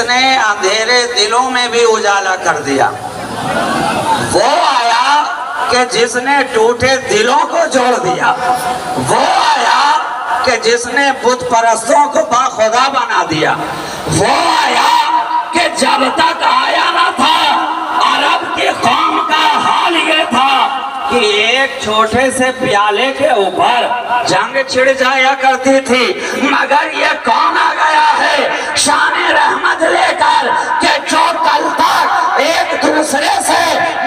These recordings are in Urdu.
نے اندھیرے دلوں میں بھی اجالا کر دیا، وہ آیا کہ جس نے ٹوٹے دلوں کو جوڑ دیا، وہ آیا کہ جس نے بت پرستوں کو باخدا بنا دیا، وہ آیا کہ جب تک آیا نہ تھا عرب کی قوم کا حال یہ تھا کہ ایک چھوٹے سے پیالے کے اوپر جنگ چھڑ جایا کرتی تھی، مگر یہ کون آ گیا ہے شان رحمت لے کر کہ جو کل تک ایک دوسرے سے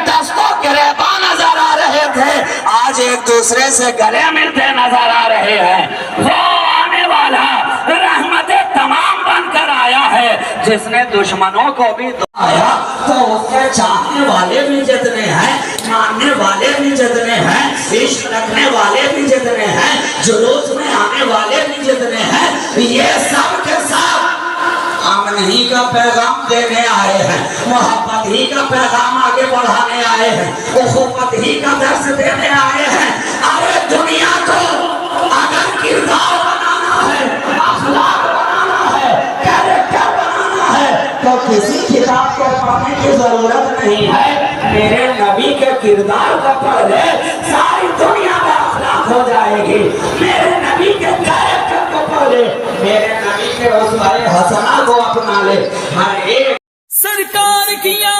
دستوں گریباں نظر آ رہے تھے آج ایک دوسرے سے گلے ملتے نظر آ رہے ہیں۔ وہ آنے والا رحمت تمام بن کر آیا ہے، جس نے دشمنوں کو بھی آیا تو اس کے چاہنے والے بھی جتنے ہیں، ماننے والے بھی جتنے ہیں، عشق رکھنے والے بھی جتنے ہیں، جلوس میں آنے والے بھی جتنے ہیں، یہ سب کے ساتھ امن ہی کا پیغام دینے آئے ہیں، محبت ہی کا پیغام آگے بڑھانے آئے ہیں، اخوت ہی کا درس دینے آئے ہیں۔ ارے دنیا کو اگر کردار بنانا ہے، اخلاق بنانا ہے، کیریکٹر بنانا ہے تو کسی کتاب کو پڑھنے کی ضرورت نہیں ہے، میرے نبی کے کردار کو پڑھ لے ساری دنیا میں اخلاق ہو جائے گی، میرے نبی کے کیریکٹر کو پڑھ لے، میرے نبی کے اسوہ حسنہ کو اپنا لے، ہر ایک سرکار کیا